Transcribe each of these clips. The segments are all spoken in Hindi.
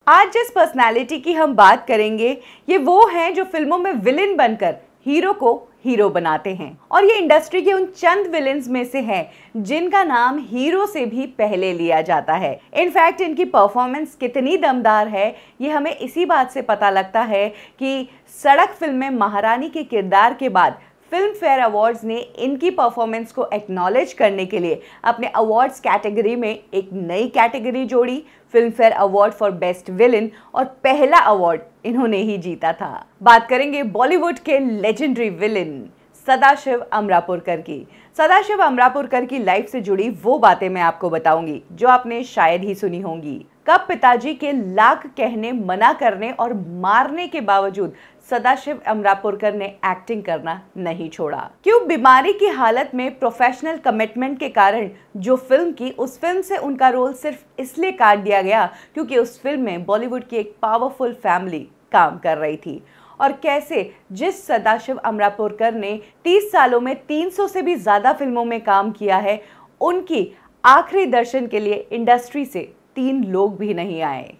आज जिस पर्सनालिटी की हम बात करेंगे ये वो हैं जो फिल्मों में विलेन बनकर हीरो को हीरो बनाते हैं और ये इंडस्ट्री के उन चंद विलेन्स में से हैं जिनका नाम हीरो से भी पहले लिया जाता है। इनफैक्ट इनकी परफॉर्मेंस कितनी दमदार है ये हमें इसी बात से पता लगता है कि सड़क फिल्म में महारानी के किरदार के बाद फिल्म फेयर अवार्ड्स ने इनकी परफॉर्मेंस को एक्नॉलेज करने के लिए अपने अवार्ड्स कैटेगरी में एक नई कैटेगरी जोड़ी, film fair award for best villain, और पहला अवार्ड इन्होंने ही जीता था। बात करेंगे बॉलीवुड के लेजेंडरी विलेन सदाशिव अमरापुरकर की। सदाशिव अमरापुरकर की लाइफ से जुड़ी वो बातें मैं आपको बताऊंगी जो आपने शायद ही सुनी होंगी। कब पिताजी के लाख कहने, मना करने और मारने के बावजूद सदाशिव अमरापुरकर ने एक्टिंग करना नहीं छोड़ा। क्यों बीमारी की हालत में प्रोफेशनल कमिटमेंट के कारण जो फिल्म की, उस फिल्म से उनका रोल सिर्फ इसलिए काट दिया गया क्योंकि उस फिल्म में बॉलीवुड की एक पावरफुल फैमिली काम कर रही थी। और कैसे जिस सदाशिव अमरापुरकर ने 30 सालों में 300 से भी ज़्यादा फिल्मों में काम किया है, उनकी आखिरी दर्शन के लिए इंडस्ट्री से 3 लोग भी नहीं आए।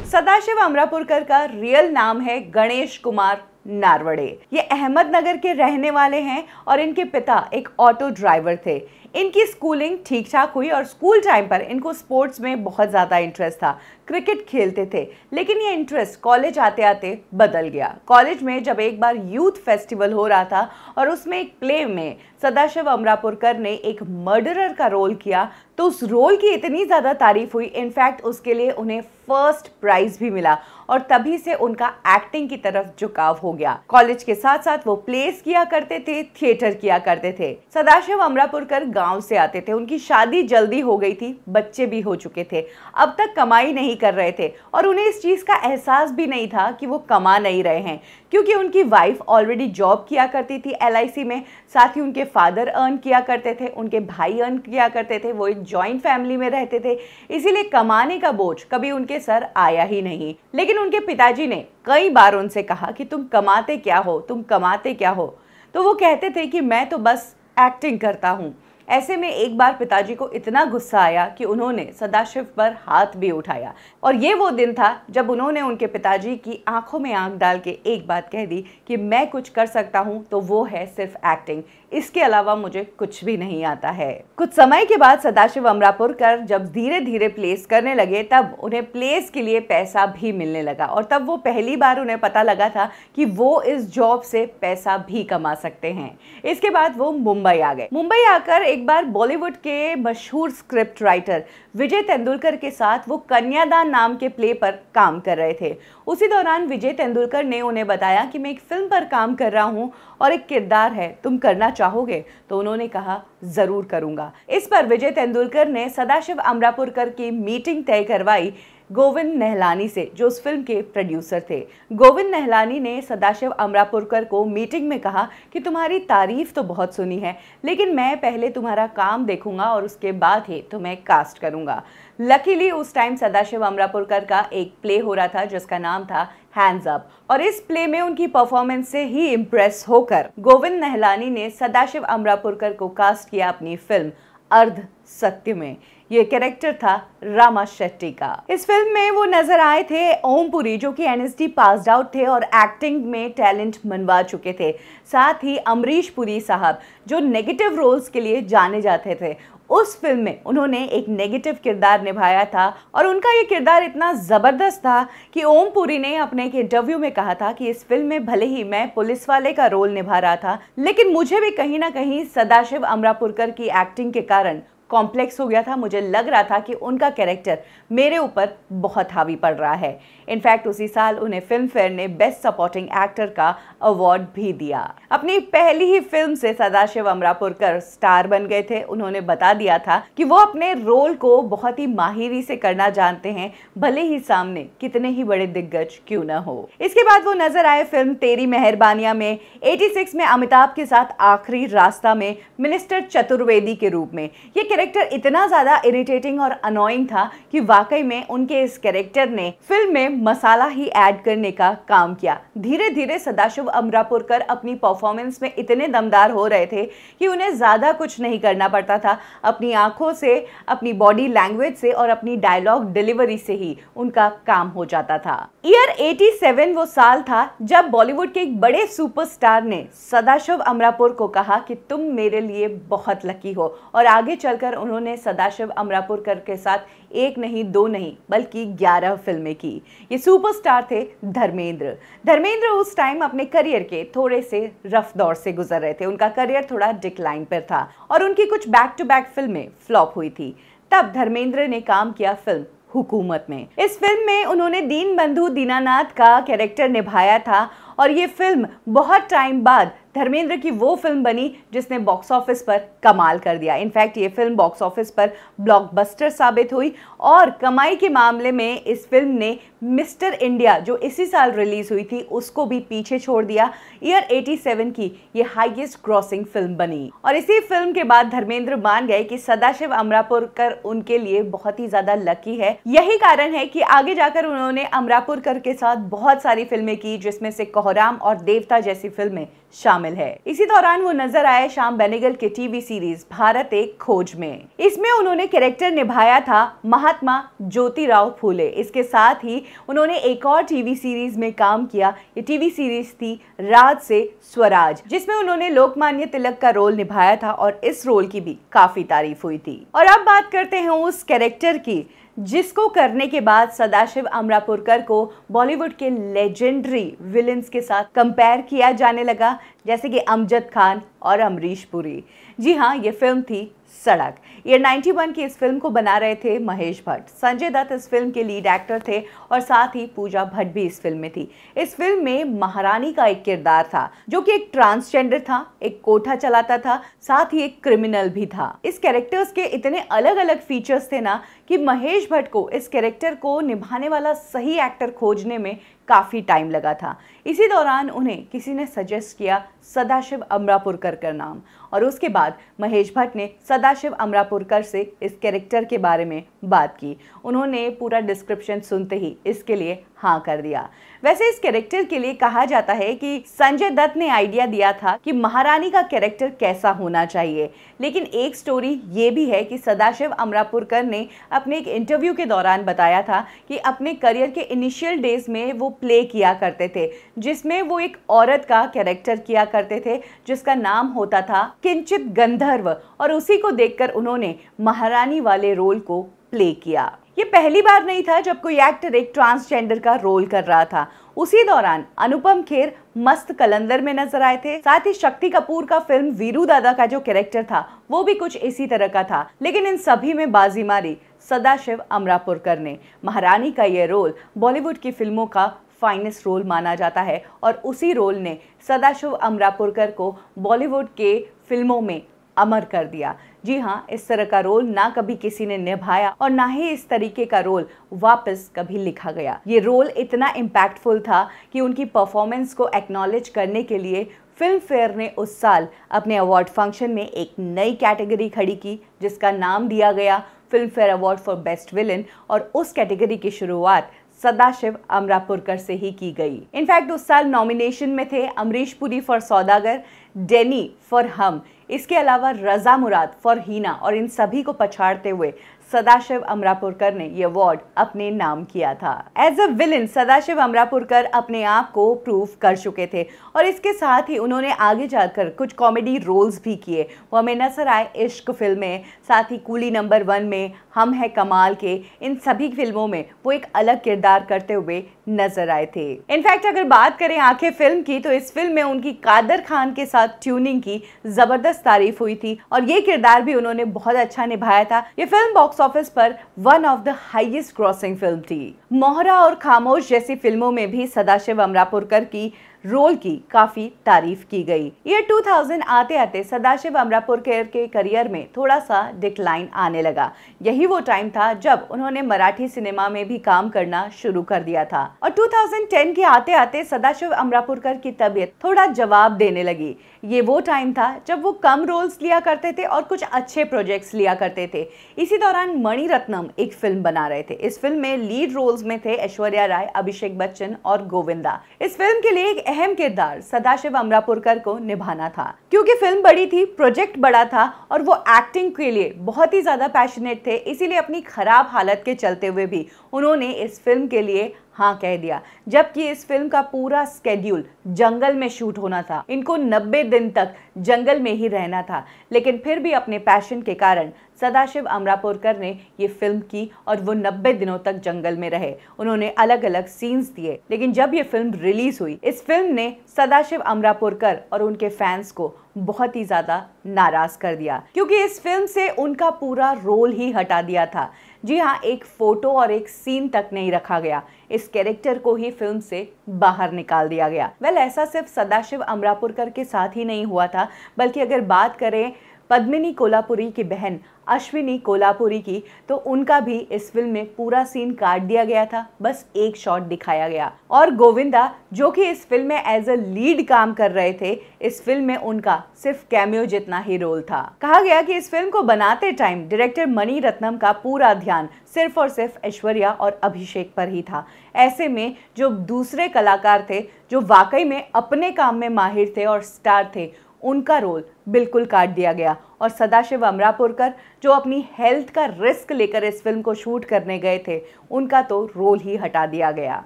सदाशिव अमरापुरकर का रियल नाम है गणेश कुमार नारवड़े। ये अहमदनगर के रहने वाले हैं और इनके पिता एक ऑटो ड्राइवर थे। इनकी स्कूलिंग ठीक ठाक हुई और स्कूल टाइम पर इनको स्पोर्ट्स में बहुत ज़्यादा इंटरेस्ट था, क्रिकेट खेलते थे। लेकिन ये इंटरेस्ट कॉलेज आते आते बदल गया। कॉलेज में जब एक बार यूथ फेस्टिवल हो रहा था और उसमें एक प्ले में सदाशिव अमरापुरकर ने एक मर्डरर का रोल किया तो उस रोल की इतनी ज़्यादा तारीफ हुई, इनफैक्ट उसके लिए उन्हें फर्स्ट प्राइज भी मिला और तभी से उनका एक्टिंग की तरफ झुकाव हो गया। कॉलेज के साथ साथ वो प्लेस किया करते थे, थिएटर किया करते थे। सदाशिव अमरापुरकर गांव से आते थे, उनकी शादी जल्दी हो गई थी, बच्चे भी हो चुके थे, अब तक कमाई नहीं कर रहे थे और उन्हें इस चीज़ का एहसास भी नहीं था कि वो कमा नहीं रहे हैं क्योंकि उनकी वाइफ ऑलरेडी जॉब किया करती थी LIC में, साथ ही उनके फादर अर्न किया करते थे, उनके भाई अर्न किया करते थे, वो एक जॉइंट फैमिली में रहते थे, इसीलिए कमाने का बोझ कभी उनके सर आया ही नहीं। लेकिन उनके पिताजी ने कई बार उनसे कहा कि तुम कमाते क्या हो, तुम कमाते क्या हो, तो वो कहते थे कि मैं तो बस एक्टिंग करता हूँ। ऐसे में एक बार पिताजी को इतना गुस्सा आया कि उन्होंने सदाशिव पर हाथ भी उठाया और ये वो दिन था जब उन्होंने उनके पिताजी की आंखों में आंख डाल के एक बात कह दी कि मैं कुछ कर सकता हूँ तो वो है सिर्फ एक्टिंग, इसके अलावा मुझे कुछ भी नहीं आता है। कुछ समय के बाद सदाशिव अमरापुरकर जब धीरे धीरे प्लेस करने लगे तब उन्हें प्लेस के लिए पैसा भी मिलने लगा और तब वो पहली बार उन्हें पता लगा था कि वो इस जॉब से पैसा भी कमा सकते हैं। इसके बाद वो मुंबई आ गए। मुंबई आकर एक बार बॉलीवुड के मशहूर स्क्रिप्ट राइटर विजय तेंदुलकर के साथ वो कन्यादान नाम के प्ले पर काम कर रहे थे। उसी दौरान विजय तेंदुलकर ने उन्हें बताया कि मैं एक फिल्म पर काम कर रहा हूं और एक किरदार है, तुम करना चाहोगे? तो उन्होंने कहा जरूर करूंगा। इस पर विजय तेंदुलकर ने सदाशिव अमरापुरकर की मीटिंग तय करवाई गोविंद नहलानी से, जो उस फिल्म के प्रोड्यूसर थे। गोविंद नहलानी ने सदाशिव अमरापुरकर को मीटिंग में कहा कि तुम्हारी तारीफ तो बहुत सुनी है लेकिन मैं पहले तुम्हारा काम देखूंगा और उसके बाद ही तुम्हें कास्ट करूंगा। लकीली उस टाइम सदाशिव अमरापुरकर का एक प्ले हो रहा था जिसका नाम था हैंड्स अप और इस प्ले में उनकी परफॉर्मेंस से ही इम्प्रेस होकर गोविंद नहलानी ने सदाशिव अमरापुरकर को कास्ट किया अपनी फिल्म अर्ध सत्य में। ये कैरेक्टर था रामा शेट्टी का। इस फिल्म में वो नजर आए थे ओम पुरी, जो कि NSD पास्ड आउट थे और एक्टिंग में टैलेंट मनवा चुके थे। साथ ही अमरीश पुरी साहब, जो नेगेटिव रोल्स के लिए जाने जाते थे, उस फिल्म में उन्होंने एक नेगेटिव किरदार निभाया था और उनका ये किरदार इतना ज़बरदस्त था कि ओम पुरी ने अपने एक इंटरव्यू में कहा था कि इस फिल्म में भले ही मैं पुलिस वाले का रोल निभा रहा था लेकिन मुझे भी कहीं ना कहीं सदाशिव अमरापुरकर की एक्टिंग के कारण कॉम्प्लेक्स हो गया था। मुझे लग रहा था कि उनका कैरेक्टर मेरे ऊपर बहुत हावी पड़ रहा है। इनफैक्ट उसी साल उन्हें फिल्म फेयर ने बेस्ट सपोर्टिंग एक्टर का अवार्ड भी दिया। अपनी पहली ही फिल्म से सदाशिव अमरापुरकर स्टार बन गए थे। उन्होंने बता दिया था कि वो अपने रोल को बहुत ही माहिरी से करना जानते हैं, भले ही सामने कितने ही बड़े दिग्गज क्यों न हो। इसके बाद वो नजर आए फिल्म तेरी मेहरबानियां में, 86 में अमिताभ के साथ आखिरी रास्ता में मिनिस्टर चतुर्वेदी के रूप में। ये कैरेक्टर इतना ज्यादा इरिटेटिंग और अनोइंग था कि वाकई में उनके इस कैरेक्टर ने फिल्म में मसाला ही ऐड करने का काम किया। धीरे धीरे सदाशिव अमरापुरकर अपनी परफॉर्मेंस में इतने दमदार हो रहे थे कि उन्हें ज्यादा कुछ नहीं करना पड़ता था। अपनी आंखों से, अपनी बॉडी लैंग्वेज से और अपनी डायलॉग डिलीवरी से ही उनका काम हो जाता था। ईयर 87 वो साल था जब बॉलीवुड के एक बड़े सुपरस्टार ने सदाशिव अमरापुर को कहा कि तुम मेरे लिए बहुत लकी हो, और आगे चलकर उन्होंने सदाशिव अमरापुरकर के साथ एक नहीं, दो नहीं, बल्कि 11 फिल्में की। ये सुपरस्टार थे धर्मेंद्र। धर्मेंद्र उस टाइम अपने करियर के थोड़े से रफ दौर से गुजर रहे थे। उनका करियर थोड़ा डिक्लाइन पर था और उनकी कुछ बैक टू बैक फिल्में फ्लॉप हुई थी। तब धर्मेंद्र ने काम किया फिल्म हुकूमत में। इस फिल्म में उन्होंने दीनबंधु दीनानाथ का कैरेक्टर निभाया था और ये फिल्म बहुत टाइम बाद धर्मेंद्र की वो फिल्म बनी जिसने बॉक्स ऑफिस पर कमाल कर दिया। इनफैक्ट ये फिल्म बॉक्स ऑफिस पर ब्लॉकबस्टर साबित हुई और कमाई के मामले में इस फिल्म ने मिस्टर इंडिया जो इसी साल रिलीज हुई थी उसको भी पीछे छोड़ दिया। ईयर 87 की ये हाईएस्ट ग्रॉसिंग फिल्म बनी और इसी फिल्म के बाद धर्मेंद्र मान गए कि सदाशिव अमरापुरकर उनके लिए बहुत ही ज्यादा लकी है। यही कारण है कि आगे जाकर उन्होंने अमरापुरकर के साथ बहुत सारी फिल्में की जिसमें से कोहराम और देवता जैसी फिल्में शामिल है। इसी दौरान वो नजर आए श्याम बेनेगल के टीवी सीरीज भारत एक खोज में। इसमें उन्होंने कैरेक्टर निभाया था महात्मा ज्योतिराव फूले। इसके साथ ही उन्होंने एक और टीवी सीरीज में काम किया। ये टीवी सीरीज थी राज से स्वराज, जिसमें उन्होंने लोकमान्य तिलक का रोल निभाया था और इस रोल की भी काफी तारीफ हुई थी। और अब बात करते हैं उस कैरेक्टर की जिसको करने के बाद सदाशिव अमरापुरकर को बॉलीवुड के लेजेंडरी विलेंस के साथ कंपेयर किया जाने लगा, जैसे कि अमजद खान और अमरीश पुरी। जी हाँ, ये फिल्म थी सड़क। ये 91 की इस फिल्म को बना रहे थे महेश भट्ट। संजय दत्त इस फिल्म के लीड एक्टर थे और साथ ही पूजा भट्ट भी इस फिल्म में थी। इस फिल्म में महारानी का एक किरदार था जो कि एक ट्रांसजेंडर था, एक कोठा चलाता था, साथ ही एक क्रिमिनल भी था। इस कैरेक्टर्स के इतने अलग अलग फीचर्स थे ना कि महेश भट्ट को इस कैरेक्टर को निभाने वाला सही एक्टर खोजने में काफी टाइम लगा था। इसी दौरान उन्हें किसी ने सजेस्ट किया सदाशिव अमरापुरकर का नाम और उसके बाद महेश भट्ट ने सदाशिव अमरापुरकर से इस कैरेक्टर के बारे में बात की। उन्होंने पूरा डिस्क्रिप्शन सुनते ही इसके लिए हाँ कर दिया। वैसे इस कैरेक्टर के लिए कहा जाता है कि संजय दत्त ने आइडिया दिया था कि महारानी का कैरेक्टर कैसा होना चाहिए, लेकिन एक स्टोरी ये भी है कि सदाशिव अमरापुरकर ने अपने एक इंटरव्यू के दौरान बताया था कि अपने करियर के इनिशियल डेज में वो प्ले किया करते थे जिसमें वो एक औरत का कैरेक्टर किया करते थे जिसका नाम होता था किंचित गंधर्व, और उसी को देखकर उन्होंने महारानी वाले रोल को प्ले किया। ये पहली बार नहीं था जब कोई एक्टर एक ट्रांसजेंडर का रोल कर रहा था। उसी दौरान अनुपम खेर मस्त कलंदर में नजर आए थे। साथ ही शक्ति कपूर का फिल्म वीरू दादा का जो कैरेक्टर था वो भी कुछ इसी तरह का था, लेकिन इन सभी में बाजी मारी सदाशिव अमरापुरकर ने। महारानी का ये रोल बॉलीवुड की फिल्मों का फाइनेस्ट रोल माना जाता है और उसी रोल ने सदाशिव अमरापुरकर को बॉलीवुड के फिल्मों में अमर कर दिया। जी हाँ, इस तरह का रोल ना कभी किसी ने निभाया और ना ही इस तरीके का रोल वापस कभी लिखा गया। ये रोल इतना इम्पैक्टफुल था कि उनकी परफॉर्मेंस को एक्नॉलेज करने के लिए फिल्म फेयर ने उस साल अपने अवार्ड फंक्शन में एक नई कैटेगरी खड़ी की जिसका नाम दिया गया film fair award for best villain, और उस कैटेगरी की शुरुआत सदाशिव अमरापुरकर से ही की गई। इनफैक्ट उस साल नॉमिनेशन में थे Amrish Puri for Saudagar, deny for हम, इसके अलावा रजा मुराद फॉर हीना, और इन सभी को पछाड़ते हुए सदाशिव अमरापुरकर ने ये अवार्ड अपने नाम किया था। As a villain Sadashiv Amrapurkar अपने आप को प्रूव कर चुके थे और इसके साथ ही उन्होंने आगे जाकर कुछ कॉमेडी रोल्स भी किए। वो हमें नजर आए इश्क फिल्म में, साथ ही कूली नंबर 1 में, हम है कमाल के, इन सभी फिल्मों में वो एक अलग किरदार करते हुए नजर आए थे। इनफैक्ट अगर बात करें आंखें फिल्म की तो इस फिल्म में उनकी कादर खान के साथ ट्यूनिंग की जबरदस्त तारीफ हुई थी और ये किरदार भी उन्होंने बहुत अच्छा निभाया था। ये फिल्म बॉक्स ऑफिस पर one of the highest crossing film थी। मोहरा और खामोश जैसी फिल्मों में भी सदाशिव अमरापुरकर की रोल की काफी तारीफ की गई। ईयर 2000 आते आते सदाशिव अमरापुरकर के करियर में थोड़ा सा डिक्लाइन आने लगा। यही वो टाइम था जब उन्होंने मराठी सिनेमा में भी काम करना शुरू कर दिया था और 2010 के आते आते सदाशिव अमरापुरकर की तबीयत थोड़ा जवाब देने लगी। ये वो टाइम था जब वो कम रोल्स लिया करते थे और कुछ अच्छे प्रोजेक्ट्स लिया करते थे। इसी दौरान मणिरत्नम एक फिल्म बना रहे थे। इस फिल्म में लीड रोल्स में थे ऐश्वर्या राय, अभिषेक बच्चन और गोविंदा। इस फिल्म के लिए एक अहम किरदार सदाशिव अमरापुरकर को निभाना था। क्योंकि फिल्म बड़ी थी, प्रोजेक्ट बड़ा था और वो एक्टिंग के लिए बहुत ही ज्यादा पैशनेट थे, इसीलिए अपनी खराब हालत के चलते हुए भी उन्होंने इस फिल्म के लिए हाँ कह दिया। जबकि इस फिल्म का पूरा स्केड्यूल जंगल में शूट होना था, इनको 90 दिन तक जंगल में ही रहना था, लेकिन फिर भी अपने पैशन के कारण सदाशिव अमरापुरकर ने ये फिल्म की और वो 90 दिनों तक जंगल में रहे। उन्होंने अलग अलग सीन्स दिए, लेकिन जब ये फिल्म रिलीज हुई, इस फिल्म ने सदाशिव अमरापुरकर और उनके फैंस को बहुत ही ज्यादा नाराज कर दिया, क्योंकि इस फिल्म से उनका पूरा रोल ही हटा दिया था। जी हाँ, एक फोटो और एक सीन तक नहीं रखा गया, इस कैरेक्टर को ही फिल्म से बाहर निकाल दिया गया। ऐसा सिर्फ सदाशिव अमरापुरकर के साथ ही नहीं हुआ था, बल्कि अगर बात करें पद्मिनी कोल्हापुरी की बहन अश्विनी कोल्हापुरी की, तो उनका भी इस फिल्म में पूरा सीन काट दिया गया था, बस एक शॉट दिखाया गया। और गोविंदा, जो कि इस फिल्म में एज अ लीड काम कर रहे थे, इस फिल्म में उनका सिर्फ कैमियो जितना ही रोल था। कहा गया कि इस फिल्म को बनाते टाइम डायरेक्टर मणिरत्नम का पूरा ध्यान सिर्फ और सिर्फ ऐश्वर्या और अभिषेक पर ही था। ऐसे में जो दूसरे कलाकार थे, जो वाकई में अपने काम में माहिर थे और स्टार थे, उनका रोल बिल्कुल काट दिया गया और सदाशिव अमरापुरकर, जो अपनी हेल्थ का रिस्क लेकर इस फिल्म को शूट करने गए थे, उनका तो रोल ही हटा दिया गया।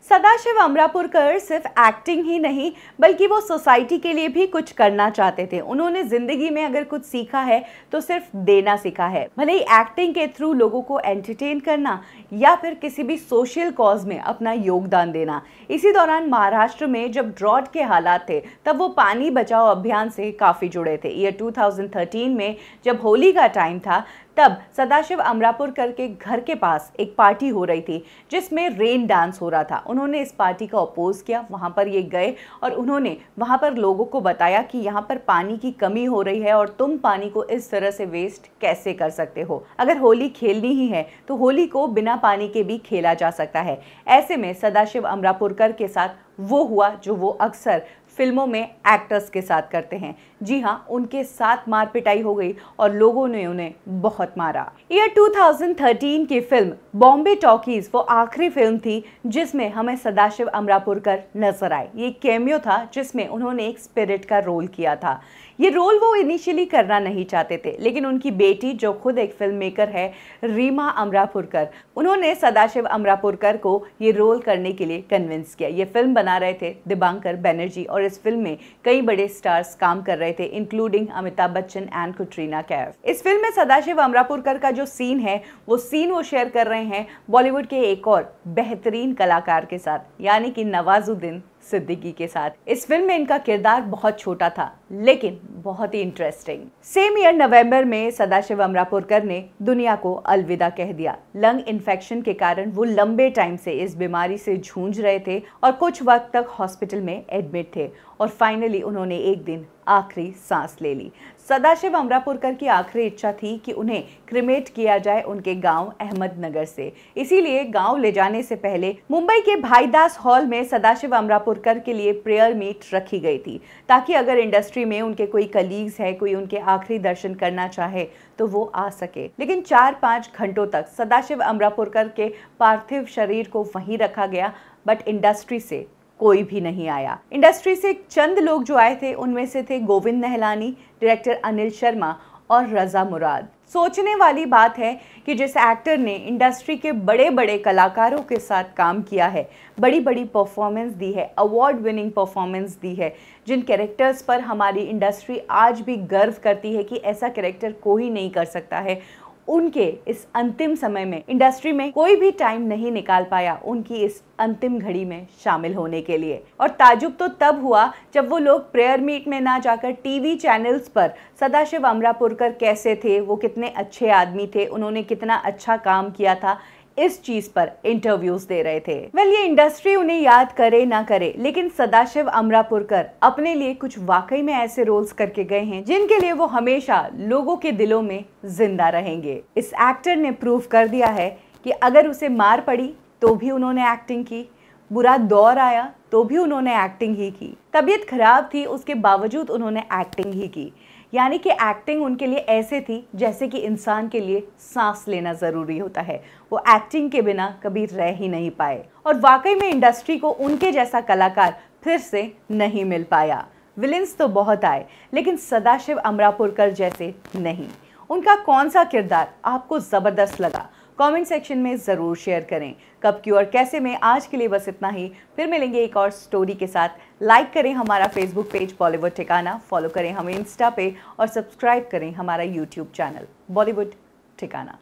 सदाशिव अमरापुरकर सिर्फ एक्टिंग ही नहीं, बल्कि वो सोसाइटी के लिए भी कुछ करना चाहते थे। उन्होंने जिंदगी में अगर कुछ सीखा है तो सिर्फ देना सीखा है, भले ही एक्टिंग के थ्रू लोगों को एंटरटेन करना या फिर किसी भी सोशल कॉज में अपना योगदान देना। इसी दौरान महाराष्ट्र में जब ड्रॉट के हालात थे, तब वो पानी बचाओ अभियान से काफी जुड़े थे। ईयर 2013 में जब होली का टाइम था, तब सदाशिव अमरापुरकर के घर के पास एक पार्टी हो रही थी जिसमें रेन डांस हो रहा था। उन्होंने इस पार्टी का अपोज किया, वहां पर ये गए और उन्होंने वहां पर लोगों को बताया कि यहाँ पर पानी की कमी हो रही है और तुम पानी को इस तरह से वेस्ट कैसे कर सकते हो। अगर होली खेलनी ही है तो होली को बिना पानी के भी खेला जा सकता है। ऐसे में सदाशिव अमरापुरकर के साथ वो हुआ जो वो अक्सर फिल्मों में एक्टर्स के साथ करते हैं। जी हाँ, उनके साथ मार पिटाई हो गई और लोगों ने उन्हें बहुत मारा। ईयर 2013 की फिल्म बॉम्बे टॉकीज वो आखिरी फिल्म थी जिसमें हमें सदाशिव अमरापुरकर नजर आए। ये कैमियो था जिसमें उन्होंने एक स्पिरिट का रोल किया था। ये रोल वो इनिशियली करना नहीं चाहते थे, लेकिन उनकी बेटी, जो खुद एक फिल्म मेकर है, रीमा अमरापुरकर, उन्होंने सदाशिव अमरापुरकर को ये रोल करने के लिए कन्विंस किया। ये फिल्म बना रहे थे दिबांकर बैनर्जी और इस फिल्म में कई बड़े स्टार्स काम कर रहे थे, इंक्लूडिंग अमिताभ बच्चन एंड कैटरीना कैफ। इस फिल्म में सदाशिव अमरापुरकर का जो सीन है, वो सीन वो शेयर कर रहे हैं बॉलीवुड के एक और बेहतरीन कलाकार के साथ, यानी कि नवाजुद्दीन सिद्दीकी के साथ। इस फिल्म में इनका किरदार बहुत छोटा था, लेकिन बहुत ही इंटरेस्टिंग। सेम ईयर नवंबर में सदाशिव अमरापुरकर ने दुनिया को अलविदा कह दिया। लंग इन्फेक्शन के कारण वो लंबे टाइम से इस बीमारी से जूझ रहे थे और कुछ वक्त तक हॉस्पिटल में एडमिट थे और फाइनली उन्होंने एक दिन आखिरी सांस ले ली। सदाशिव अमरापुरकर की आखिरी इच्छा थी कि उन्हें क्रिमेट किया जाए उनके गांव अहमदनगर से। इसीलिए गांव ले जाने से पहले मुंबई के भाईदास हॉल में सदाशिव अमरापुरकर के लिए प्रेयर मीट रखी गई थी, ताकि अगर इंडस्ट्री में उनके कोई कलीग्स है, कोई उनके आखिरी दर्शन करना चाहे तो वो आ सके। लेकिन 4-5 घंटों तक सदाशिव अमरापुरकर के पार्थिव शरीर को वहीं रखा गया, बट इंडस्ट्री से कोई भी नहीं आया। इंडस्ट्री से चंद लोग जो आए थे, उनमें से थे गोविंद नहलानी, डायरेक्टर अनिल शर्मा और रजा मुराद। सोचने वाली बात है कि जिस एक्टर ने इंडस्ट्री के बड़े बड़े कलाकारों के साथ काम किया है, बड़ी बड़ी परफॉर्मेंस दी है, अवार्ड विनिंग परफॉर्मेंस दी है, जिन कैरेक्टर्स पर हमारी इंडस्ट्री आज भी गर्व करती है कि ऐसा कैरेक्टर कोई नहीं कर सकता है, उनके इस अंतिम समय में इंडस्ट्री में कोई भी टाइम नहीं निकाल पाया उनकी इस अंतिम घड़ी में शामिल होने के लिए। और ताजुब तो तब हुआ जब वो लोग प्रेयर मीट में ना जाकर टीवी चैनल्स पर सदाशिव अमरापुरकर कैसे थे, वो कितने अच्छे आदमी थे, उन्होंने कितना अच्छा काम किया था, इस चीज पर इंटरव्यूज दे रहे थे। ये इंडस्ट्री उन्हें याद करे ना करे, लेकिन सदाशिव अमरापुरकर अपने लिए कुछ वाकई में ऐसे रोल्स करके गए हैं जिनके लिए वो हमेशा लोगों के दिलों में जिंदा रहेंगे। इस एक्टर ने प्रूव कर दिया है कि अगर उसे मार पड़ी तो भी उन्होंने एक्टिंग की, बुरा दौर आया तो भी उन्होंने एक्टिंग ही की, तबीयत खराब थी उसके बावजूद उन्होंने एक्टिंग ही की। यानी कि एक्टिंग उनके लिए ऐसे थी जैसे कि इंसान के लिए सांस लेना ज़रूरी होता है। वो एक्टिंग के बिना कभी रह ही नहीं पाए और वाकई में इंडस्ट्री को उनके जैसा कलाकार फिर से नहीं मिल पाया। विलेंस तो बहुत आए लेकिन सदाशिव अमरापुरकर जैसे नहीं। उनका कौन सा किरदार आपको ज़बरदस्त लगा? कमेंट सेक्शन में ज़रूर शेयर करें। कब, क्यों और कैसे में आज के लिए बस इतना ही। फिर मिलेंगे एक और स्टोरी के साथ। लाइक करें हमारा फेसबुक पेज बॉलीवुड ठिकाना, फॉलो करें हमें इंस्टा पे और सब्सक्राइब करें हमारा यूट्यूब चैनल बॉलीवुड ठिकाना।